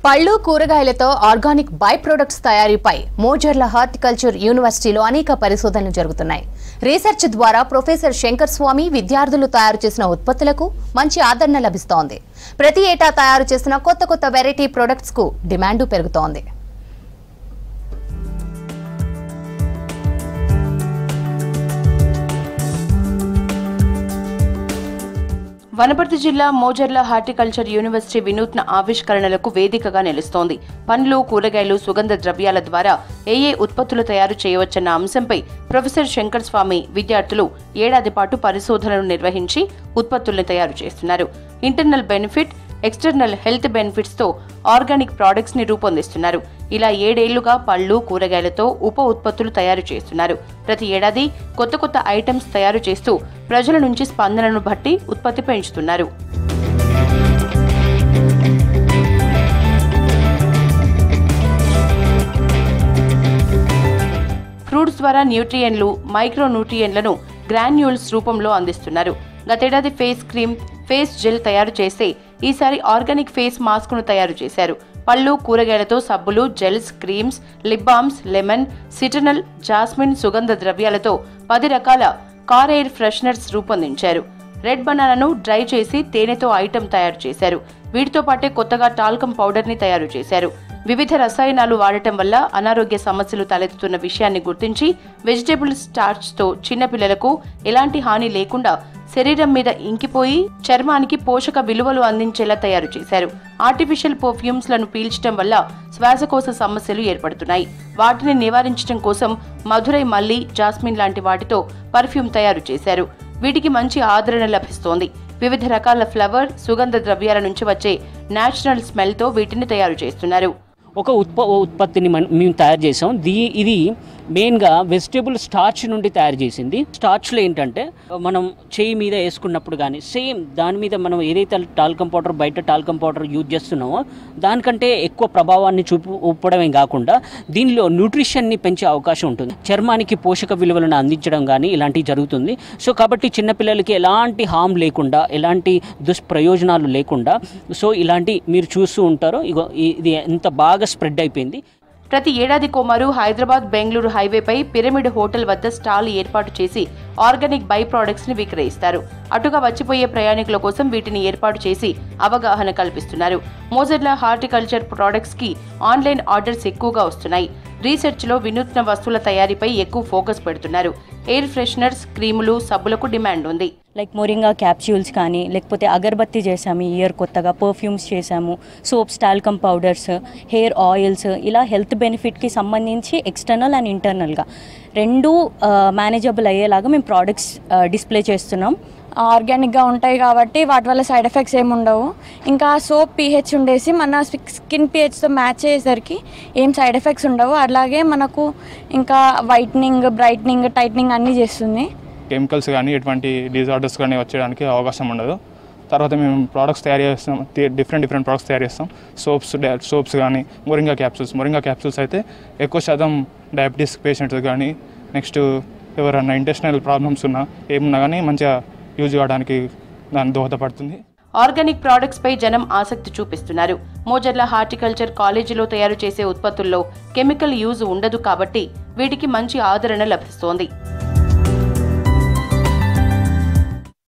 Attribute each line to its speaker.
Speaker 1: పళ్ళు కూరగాయలతో organic by products తయారీపై మోజర్ల హార్టికల్చర్ యూనివర్సిటీలో అనేక పరిశోధనలు జరుగుతున్నాయి. రీసెర్చ్ ద్వారా ప్రొఫెసర్ శంకర్ స్వామి విద్యార్థులు తయారు చేసిన ఉత్పత్తులకు మంచి ఆదరణ లభిస్తోంది. ప్రతి ఏటా తయారు చేసిన కొత్త వెరైటీ ప్రొడక్ట్స్ కు డిమాండ్ పెరుగుతోంది.
Speaker 2: వనపర్తి జిల్లా మోజర్ల హార్టికల్చర్ యూనివర్సిటీ వినూత్న ఆవిష్కరణలకు వేదికగా నిలుస్తోంది. పండ్లు, కూరగాయలు, సుగంధ ద్రవ్యాల ద్వారా ఏ ఉత్పత్తులు తయారు చేయవచ్చన్న అంశంపై ప్రొఫెసర్ శంకర్ స్వామి విద్యార్థులు ఏడాది పాటు పరిశోధనలు నిర్వహించి ఉత్పత్తుల్ని తయారు చేస్తున్నారు. Internal benefit, external health benefits తో ఆర్గానిక్ ప్రొడక్ట్స్ ని రూపొందిస్తున్నారు. ఇలా 7 ఏళ్లుగా పళ్ళు, కూరగాయలతో ఉప ఉత్పత్తులు తయారు చేస్తున్నారు. ప్రతి ఏడాది కొత్త ఐటమ్స్ తయారు చేస్తూ ప్రజల నుంచి స్పందనను బట్టి ఉత్పత్తి పెంచుతున్నారు. ఫ్రూట్స్ ద్వారా న్యూట్రియంట్లు, మైక్రో న్యూట్రియంట్లను గ్రాన్యూల్స్ రూపంలో అందిస్తున్నారు. గతేడాది ఫేస్ క్రీమ్, ఫేస్ జెల్ తయారు చేస్తే ఈసారి ఆర్గానిక్ ఫేస్ మాస్క్ ను తయారు చేశారు. పళ్ళు, కూరగాయలతో సబ్బులు, gels, creams, lip balms, lemon, citronella, jasmine సుగంధ ద్రవ్యాలతో 10 రకాల కార్ ఎయిర్ ఫ్రెషనర్స్ రూపొందించారు. రెడ్ బనానాను డ్రై చేసి తేనెతో ఐటెం తయారు చేశారు. వీటితో పాటే కొత్తగా టాల్కమ్ పౌడర్ ని తయారు చేశారు. వివిధ రసాయనాలు వాడటం వల్ల అనారోగ్య సమస్యలు తలెత్తుతున్న విషయాన్ని గుర్తించి వెజిటేబుల్ స్టార్చ్ తో చిన్నపిల్లలకు ఎలాంటి హాని లేకుండా శరీరం మీద ఇంకిపోయి చర్మానికి పోషక విలువలు అందించేలా తయారు చేశారు. ఆర్టిఫిషియల్ పర్ఫ్యూమ్స్ లను పీల్చడం వల్ల శ్వాసకోశ సమస్యలు ఏర్పడుతున్నాయి. వాటిని నివారించడం కోసం మధురై మల్లి, జాస్మిన్ లాంటి వాటితో పర్ఫ్యూమ్ తయారు చేశారు. వీటికి మంచి ఆదరణ లభిస్తోంది. వివిధ రకాల ఫ్లవర్, సుగంధ ద్రవ్యాల నుంచి వచ్చే నేచురల్ స్మెల్ తో వీటిని తయారు చేస్తున్నారు.
Speaker 3: ఒక ఉత్పత్తిని మేము తయారు చేసాం. ఇది మెయిన్గా వెజిటేబుల్ స్టార్చ్ నుండి తయారు చేసింది. స్టార్చ్లో ఏంటంటే మనం చేయి మీద వేసుకున్నప్పుడు కానీ సేమ్ దాని మీద మనం ఏదైతే టాల్కమ్ పౌడర్, బయట టాల్కమ్ పౌడర్ యూజ్ చేస్తున్నామో దానికంటే ఎక్కువ ప్రభావాన్ని చూపడమే కాకుండా దీనిలో న్యూట్రిషన్ని పెంచే అవకాశం ఉంటుంది. చర్మానికి పోషక విలువలను అందించడం కానీ ఇలాంటివి జరుగుతుంది. సో కాబట్టి చిన్నపిల్లలకి ఎలాంటి హామ్ లేకుండా, ఎలాంటి దుష్ప్రయోజనాలు లేకుండా సో ఇలాంటి మీరు చూస్తూ ఉంటారు. ఇది ఎంత బాగా స్ప్రెడ్ అయిపోయింది.
Speaker 2: ప్రతి ఏడాది కోమారు హైదరాబాద్ బెంగళూరు హైవేపై పిరమిడ్ హోటల్ వద్ద స్టాల్ ఏర్పాటు చేసి ఆర్గానిక్ బై ప్రొడక్ట్స్ ని విక్రయిస్తారు. అటుగా వచ్చిపోయే ప్రయాణికుల కోసం వీటిని ఏర్పాటు చేసి అవగాహన కల్పిస్తున్నారు. మోజర్ల హార్టికల్చర్ ప్రొడక్ట్స్ కి ఆన్లైన్ ఆర్డర్స్ ఎక్కువగా వస్తున్నాయి. రీసెర్చ్ లో వినూత్న వస్తువుల తయారీపై ఎక్కువ ఫోకస్ పెడుతున్నారు. ఎయిర్ ఫ్రెషనర్స్, క్రీములు, సబ్బులకు డిమాండ్ ఉంది.
Speaker 4: లైక్ మొరింగా క్యాప్సూల్స్ కానీ, లేకపోతే అగర్బత్తి చేసాము ఈ ఇయర్, కొత్తగా పర్ఫ్యూమ్స్ చేసాము, soaps, talcum powders, hair oils, ఇలా హెల్త్ బెనిఫిట్కి సంబంధించి ఎక్స్టర్నల్ అండ్ ఇంటర్నల్గా రెండు మేనేజబుల్ అయ్యేలాగా మేము ప్రోడక్ట్స్ డిస్ప్లే చేస్తున్నాం.
Speaker 5: ఆర్గానిక్గా ఉంటాయి కాబట్టి వాటి వల్ల సైడ్ ఎఫెక్ట్స్ ఏమి ఉండవు. ఇంకా సోప్ పీహెచ్ ఉండేసి మన స్కిన్ పీహెచ్తో మ్యాచ్ అయ్యేసరికి ఏం సైడ్ ఎఫెక్ట్స్ ఉండవు. అలాగే మనకు ఇంకా వైట్నింగ్, బ్రైట్నింగ్, టైట్నింగ్ అన్నీ చేస్తుంది.
Speaker 6: కెమికల్స్ కానీ ఎటువంటి డిజార్డర్స్ కానీ వచ్చేయడానికి అవకాశం ఉండదు. తర్వాత మేము ప్రోడక్ట్స్ తయారు చేస్తాం, డిఫరెంట్ ప్రోడక్ట్స్ తయారు చేస్తాం. సోప్స్ కానీ, మొరింగా క్యాప్సూల్స్ అయితే ఎక్కువ శాతం డయాబెటీస్ పేషెంట్స్ కానీ, నెక్స్ట్ ఎవరైనా ఇంటెస్టినల్ ప్రాబ్లమ్స్ ఏమున్నా కానీ మంచిగా యూజ్ చేయడానికి దాన్ని దోహదపడుతుంది.
Speaker 2: ఆర్గానిక్ ప్రొడక్ట్స్ పై జనం ఆసక్తి చూపిస్తున్నారు. మోజర్ల హార్టికల్చర్ కాలేజీలో తయారు చేసే ఉత్పత్తుల్లో కెమికల్ యూజ్ ఉండదు కాబట్టి వీటికి మంచి ఆదరణ లభిస్తోంది.